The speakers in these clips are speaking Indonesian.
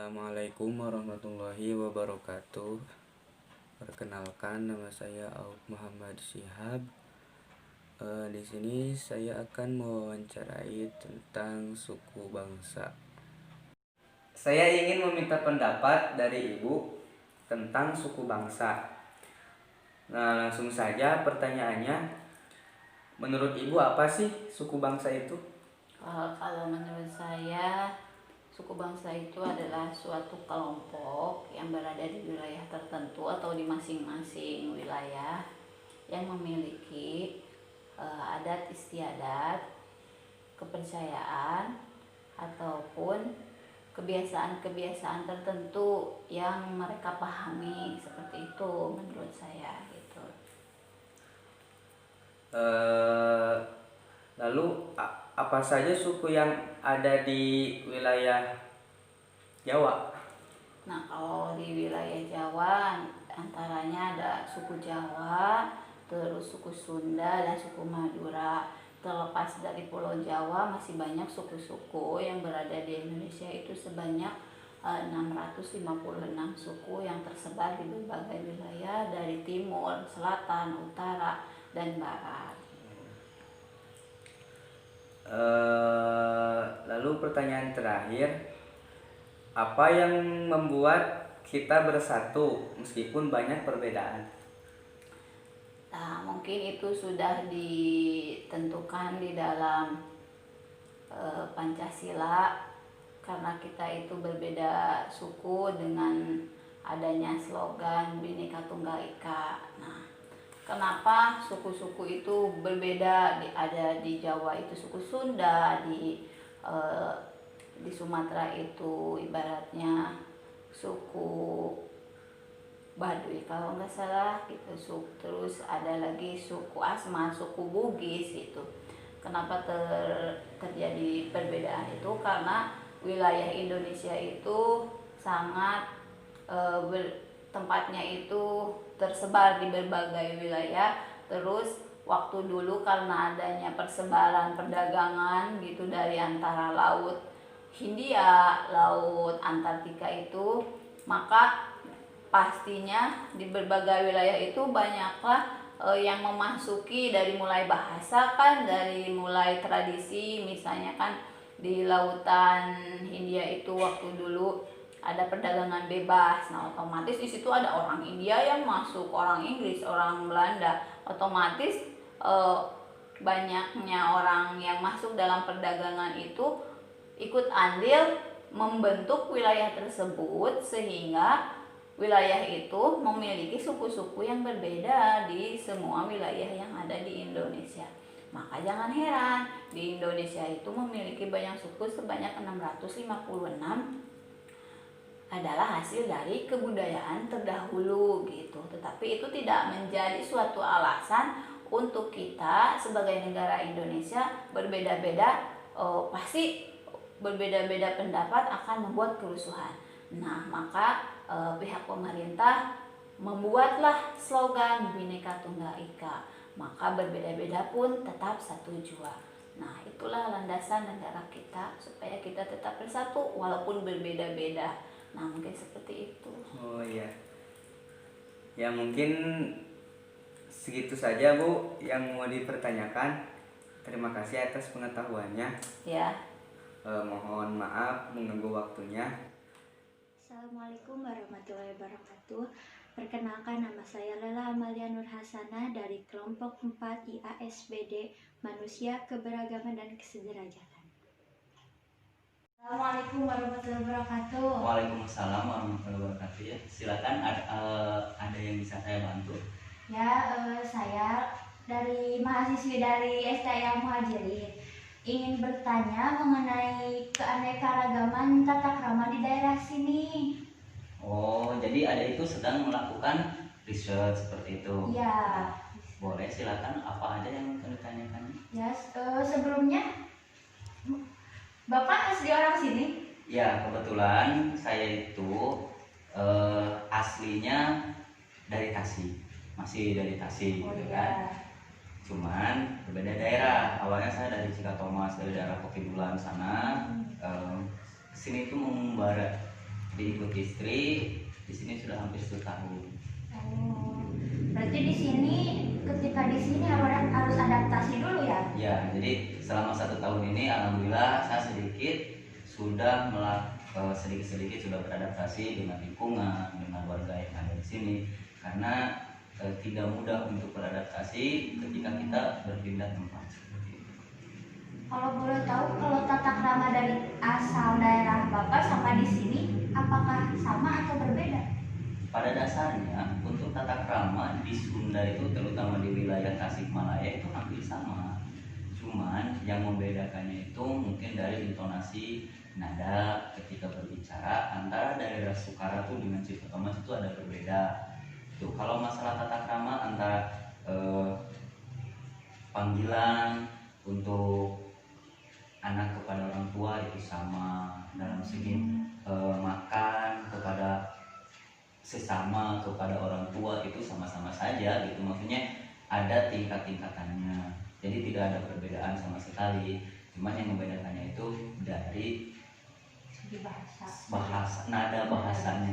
Assalamualaikum warahmatullahi wabarakatuh. Perkenalkan, nama saya Auk Muhammad Syihab. Di sini saya akan mewawancarai tentang suku bangsa. Saya ingin meminta pendapat dari Ibu tentang suku bangsa. Nah, langsung saja pertanyaannya. Menurut Ibu apa sih suku bangsa itu? Kalau menurut saya, suku bangsa itu adalah suatu kelompok yang berada di wilayah tertentu atau di masing-masing wilayah yang memiliki adat istiadat, kepercayaan, ataupun kebiasaan-kebiasaan tertentu yang mereka pahami, seperti itu menurut saya gitu. Lalu apa saja suku yang ada di wilayah Jawa? Nah, kalau di wilayah Jawa antaranya ada suku Jawa, terus suku Sunda dan suku Madura. Terlepas dari Pulau Jawa, masih banyak suku-suku yang berada di Indonesia, itu sebanyak 656 suku yang tersebar di berbagai wilayah dari timur, selatan, utara, dan barat. Lalu pertanyaan terakhir, apa yang membuat kita bersatu meskipun banyak perbedaan? Nah, mungkin itu sudah ditentukan di dalam Pancasila, karena kita itu berbeda suku dengan adanya slogan Bhinneka Tunggal Ika. Nah, kenapa suku-suku itu berbeda? Ada di Jawa itu suku Sunda, di Sumatera itu ibaratnya suku Baduy kalau nggak salah gitu. Terus ada lagi suku Asmat, suku Bugis gitu. Kenapa terjadi perbedaan itu? Karena wilayah Indonesia itu sangat tempatnya itu tersebar di berbagai wilayah. Terus waktu dulu karena adanya persebaran perdagangan gitu dari antara laut Hindia, laut Antartika itu, maka pastinya di berbagai wilayah itu banyaklah yang memasuki, dari mulai bahasa kan, dari mulai tradisi. Misalnya kan di lautan Hindia itu waktu dulu ada perdagangan bebas. Nah, otomatis di situ ada orang India yang masuk, orang Inggris, orang Belanda. Otomatis banyaknya orang yang masuk dalam perdagangan itu ikut andil membentuk wilayah tersebut, sehingga wilayah itu memiliki suku-suku yang berbeda di semua wilayah yang ada di Indonesia. Maka jangan heran, di Indonesia itu memiliki banyak suku sebanyak 656 adalah hasil dari kebudayaan terdahulu gitu. Tetapi itu tidak menjadi suatu alasan untuk kita sebagai negara Indonesia berbeda-beda. Pasti berbeda-beda pendapat akan membuat kerusuhan. Nah, maka pihak pemerintah membuatlah slogan Bhinneka Tunggal Ika, maka berbeda-beda pun tetap satu jua. Nah, itulah landasan negara kita supaya kita tetap bersatu walaupun berbeda-beda. Nah, mungkin seperti itu. Oh iya. Ya mungkin segitu saja Bu yang mau dipertanyakan. Terima kasih atas pengetahuannya. Ya. Mohon maaf mengganggu waktunya. Assalamualaikum warahmatullahi wabarakatuh. Perkenalkan, nama saya Lela Amalia Nur Hasanah dari kelompok 4 IASBD Manusia, Keberagaman, dan Kesederajatan. Assalamualaikum warahmatullahi wabarakatuh. Waalaikumsalam warahmatullahi wabarakatuh. Ya, silakan, ada yang bisa saya bantu? Ya, saya dari mahasiswi dari STIA Muhajirin ingin bertanya mengenai keanekaragaman tata krama di daerah sini. Oh, jadi ada itu sedang melakukan riset seperti itu? Ya. Boleh, silakan. Apa aja yang akan ditanyakan? Ya, sebelumnya Bapak asli orang sini? Ya, kebetulan saya itu aslinya dari Tasik, masih dari Tasik, gitu kan? Cuman berbeda daerah. Awalnya saya dari Cikatomas, dari daerah Kokibulan sana. Kesini itu mengembara diikut istri di sini sudah hampir 1 tahun. Oh, berarti di sini ketika di sini harus adaptasi dulu ya? Ya, jadi selama 1 tahun ini alhamdulillah saya sudah sedikit-sedikit sudah beradaptasi dengan lingkungan, dengan warga yang ada di sini. Karena tidak mudah untuk beradaptasi ketika kita berpindah tempat seperti itu. Kalau boleh tahu, kalau tata krama dari asal daerah Bapak sama di sini, apakah sama atau berbeda? Pada dasarnya untuk tata krama di Sunda itu, terutama di wilayah Tasikmalaya, itu hampir sama. Cuman yang membedakannya itu mungkin dari intonasi nada ketika berbicara antara daerah Sukaratu dengan Cipetomas itu ada berbeda. Tuh, kalau masalah tata krama antara panggilan untuk anak kepada orang tua itu sama, dalam segi makan kepada sesama kepada orang tua itu sama-sama saja gitu, maksudnya ada tingkat-tingkatannya, jadi tidak ada perbedaan sama sekali. Cuman yang membedakannya itu dari Di bahasa, nada bahasanya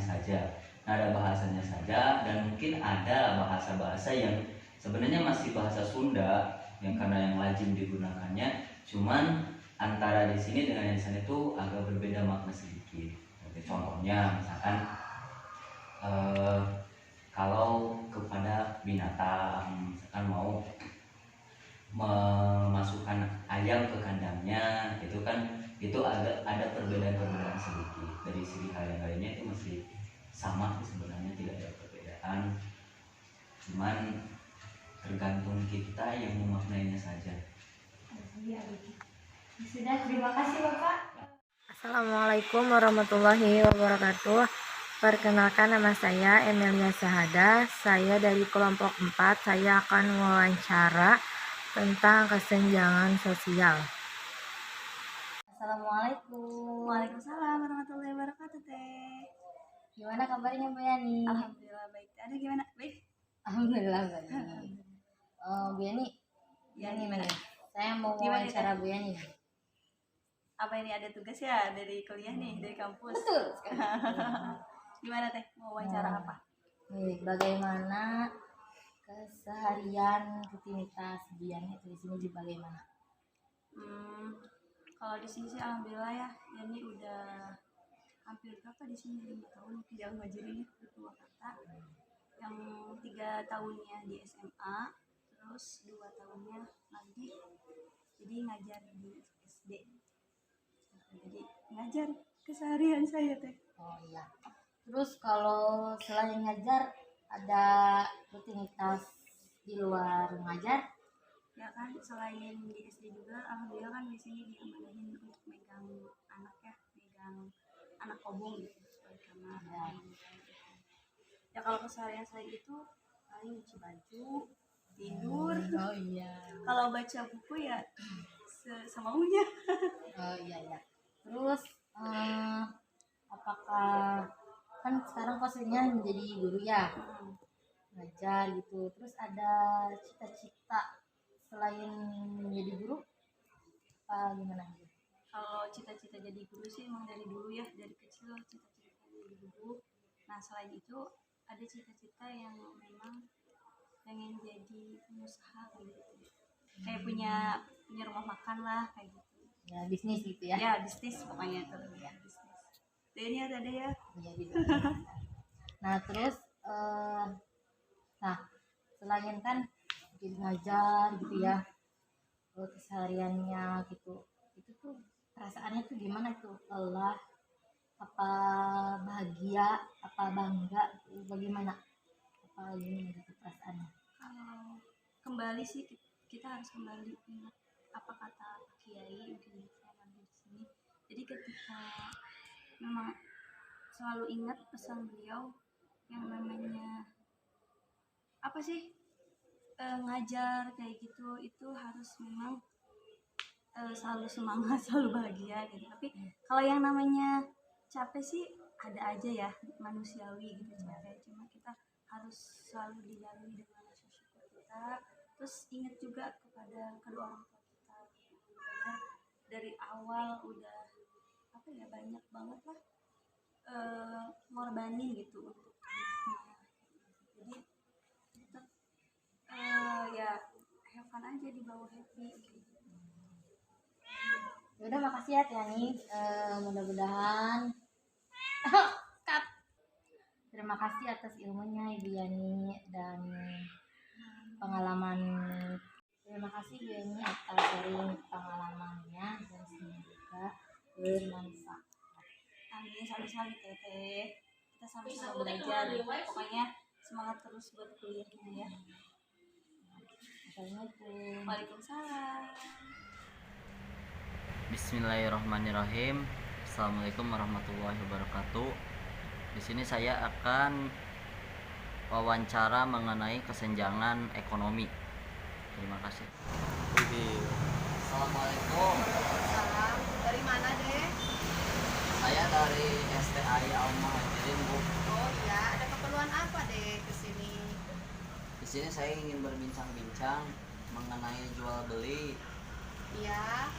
saja, dan mungkin ada bahasa-bahasa yang sebenarnya masih bahasa Sunda yang karena yang lazim digunakannya, cuman antara di sini dengan yang di sana itu agak berbeda makna sedikit. Contohnya misalkan kalau kepada binatang, misalkan mau memasukkan ayam ke kandangnya, itu kan itu ada perbedaan sedikit. Dari segi hal yang lainnya itu masih sama sebenarnya, tidak ada perbedaan, cuman tergantung kita yang memaknainya saja. Sudah, terima kasih Bapak. Assalamualaikum warahmatullahi wabarakatuh. Perkenalkan, nama saya Emilia Sahada. Saya dari kelompok 4. Saya akan wawancara tentang kesenjangan sosial. Assalamualaikum. Waalaikumsalam warahmatullahi wabarakatuh, Teh. Gimana kabarnya Bu Yani? Alhamdulillah baik. Ada gimana? Baik? Alhamdulillah baik. Bu Yani, Ya, ini gimana? nih, saya mau Gimana, wawancara Bu Yani. Apa ini ada tugas ya dari kuliah nih, dari kampus? Betul sekali. Gimana, Teh? Mau wawancara apa? Nih, bagaimana keseharian rutinitas Bu Yani di sini di bagaimana? Kalau di sini sih alhamdulillah ya, Yani udah hampir berapa di sini, 5 tahun mungkin jauh ngajarin di Purwakarta. Yang 3 tahunnya di SMA, terus 2 tahunnya lagi jadi ngajar di SD. Jadi ngajar keseharian saya, Teh. Oh iya. Terus kalau selain ngajar ada rutinitas di luar ngajar? Ya kan, selain di SD juga alhamdulillah kan di sini diamanahin untuk megang anak ya, megang anak kobong gitu sebagai kamar. Ya kalau keseharian saya itu paling nyuci baju, tidur. Oh iya. Kalau baca buku ya semaunya. Oh iya ya. Terus apakah kan sekarang posisinya menjadi guru ya, ngajar gitu. Terus ada cita-cita selain menjadi guru apa gimana gitu? Kalau cita-cita jadi guru sih emang dari dulu ya, dari kecil cita-cita jadi guru. Nah selain itu ada cita-cita yang memang pengen jadi pengusaha kayak gitu, kayak punya rumah makan lah kayak gitu. Ya bisnis gitu ya? Ya bisnis pokoknya itu ya, bisnis. Ini ada ya. Iya gitu. Nah terus nah selain kan jadi ngajar gitu ya, kesehariannya gitu, itu tuh perasaannya tuh gimana tuh? Lelah, apa bahagia, apa bangga, bagaimana? Apa gimana gitu perasaannya? Kalau kembali sih kita harus kembali ingat apa kata Pak Kiai mungkin saya di sini. Jadi ketika memang selalu ingat pesan beliau yang namanya apa sih, ngajar kayak gitu, itu harus memang selalu semangat, selalu bahagia gitu. Tapi kalau yang namanya capek sih ada aja ya, manusiawi gitu capek. Cuma kita harus selalu dilalui dengan rasa syukur kita. Terus ingat juga kepada kedua orang tua kita. Dari awal udah apa ya, banyak banget lah ngorbanin gitu untuk anaknya. Jadi tetap ya have fun aja, dibawa happy gitu. Ya udah, makasih ya Tiani. Mudah-mudahan cut. Terima kasih atas ilmunya Ibu Yani dan pengalaman. Terima kasih Bu Yani atas sharing pengalamannya dan semoga bermanfaat. Amin, sama-sama Teteh. Kita sama-sama belajar. Pokoknya semangat terus buat kuliahnya ya. Assalamualaikum. Waalaikumsalam. Bismillahirrahmanirrahim. Assalamualaikum warahmatullahi wabarakatuh. Di sini saya akan wawancara mengenai kesenjangan ekonomi. Terima kasih. Assalamualaikum. Salam. Dari mana deh? Saya dari STAI Al-Muhajirin, Bu. Oh iya, ada keperluan apa deh ke sini? Di sini saya ingin berbincang-bincang mengenai jual beli. Iya,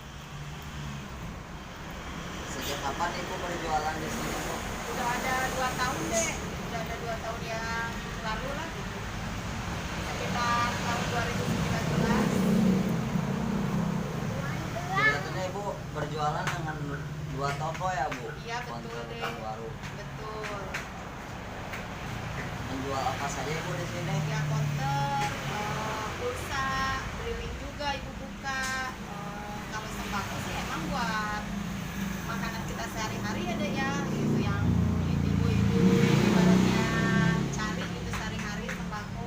Sejak kapan Ibu berjualan di sini, Bu? udah ada 2 tahun deh. Udah ada 2 tahun yang lalu lah gitu. Sekitar tahun 2019. Kelihatannya Ibu berjualan dengan 2 toko ya, Bu? Iya, betul Konter deh. utang warung. Betul. Menjual apa saja Ibu di sini? Ya konter, pulsa, briling juga ibu buka. Kalau sembako sih emang buat makanan kita sehari-hari ya deh ya, gitu yang ibu-ibu ibaratnya cari gitu sehari-hari sembako.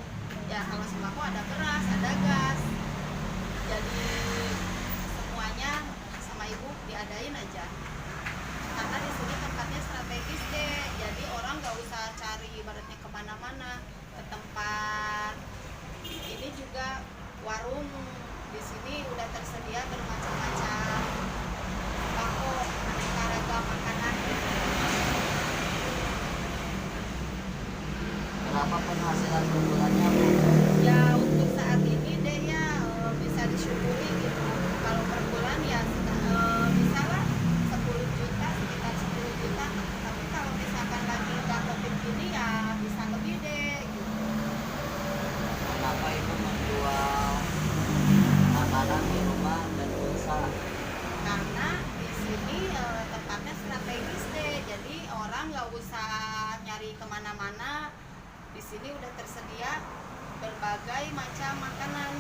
Ya kalau sembako ada beras, ada gas. Jadi semuanya sama ibu diadain aja. Karena di sini tempatnya strategis deh, jadi orang nggak usah cari ibaratnya kemana-mana, ke tempat ini juga warung di sini udah tersedia bermacam-macam bako, aneka ragam makanan. Berapa penghasilan per bulannya, Bu? Ya untuk saat ini deh ya bisa disyukuri gitu. Kalau per bulan ya bisa lah 10 juta, sekitar 10 juta. Tapi kalau misalkan lagi nggak covid gini ya bisa lebih deh gitu. Kenapa Ibu menjual makanan, minuman, dan pulsa? Karena di sini tempatnya strategis deh, jadi orang nggak usah nyari kemana-mana. Di sini udah tersedia berbagai macam makanan.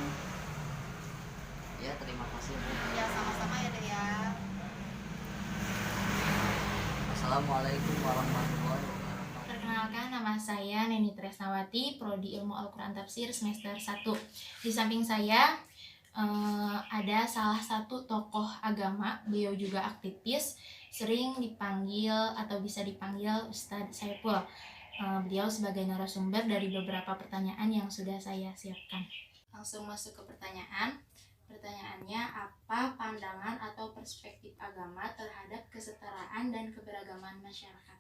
Ya, terima kasih, Bu. Ya sama-sama ya deh ya. Assalamualaikum warahmatullahi wabarakatuh. Perkenalkan, nama saya Neni Tresnawati, Prodi Ilmu Al-Quran Tafsir semester 1. Di samping saya ada salah satu tokoh agama, beliau juga aktivis, sering dipanggil atau bisa dipanggil Ustadz Saiful. Beliau sebagai narasumber dari beberapa pertanyaan yang sudah saya siapkan. Langsung masuk ke pertanyaan. Pertanyaannya, apa pandangan atau perspektif agama terhadap kesetaraan dan keberagaman masyarakat?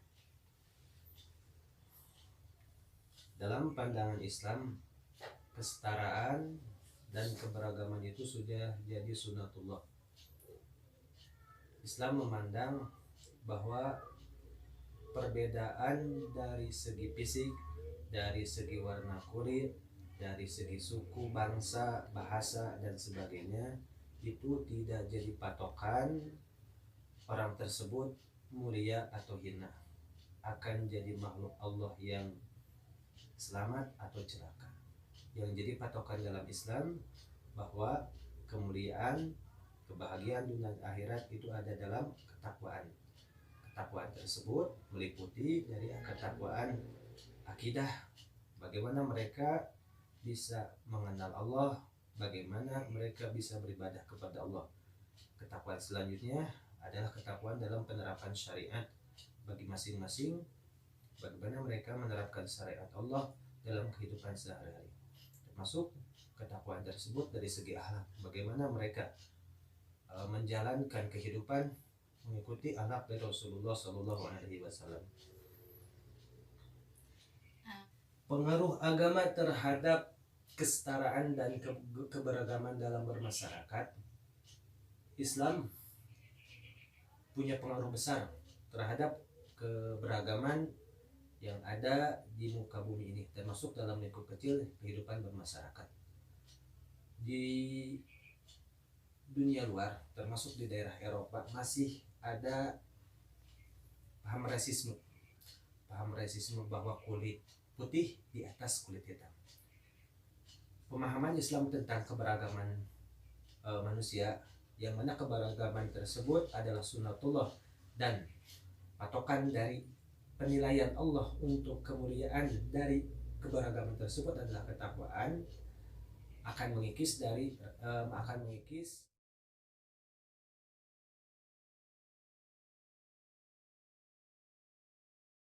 Dalam pandangan Islam, kesetaraan dan keberagaman itu sudah jadi sunatullah. Islam memandang bahwa perbedaan dari segi fisik, dari segi warna kulit, dari segi suku, bangsa, bahasa, dan sebagainya itu tidak jadi patokan orang tersebut mulia atau hina, akan jadi makhluk Allah yang selamat atau celaka. Yang jadi patokan dalam Islam bahwa kemuliaan, kebahagiaan dunia akhirat itu ada dalam ketakwaan. Ketakwaan tersebut meliputi dari ketakwaan akidah, bagaimana mereka bisa mengenal Allah, bagaimana mereka bisa beribadah kepada Allah. Ketakwaan selanjutnya adalah ketakwaan dalam penerapan syariat bagi masing-masing, bagaimana mereka menerapkan syariat Allah dalam kehidupan sehari-hari. Termasuk ketakwaan tersebut dari segi akhlak, bagaimana mereka menjalankan kehidupan mengikuti akhlak dari Rasulullah SAW. Pengaruh agama terhadap kesetaraan dan keberagaman dalam bermasyarakat. Islam punya pengaruh besar terhadap keberagaman yang ada di muka bumi ini, termasuk dalam lingkup kecil kehidupan bermasyarakat. Di dunia luar, termasuk di daerah Eropa, masih ada paham rasisme bahwa kulit putih di atas kulit hitam. Pemahaman Islam tentang keberagaman manusia, yang mana keberagaman tersebut adalah sunnatullah dan patokan dari penilaian Allah untuk kemuliaan dari keberagaman tersebut adalah ketakwaan, akan mengikis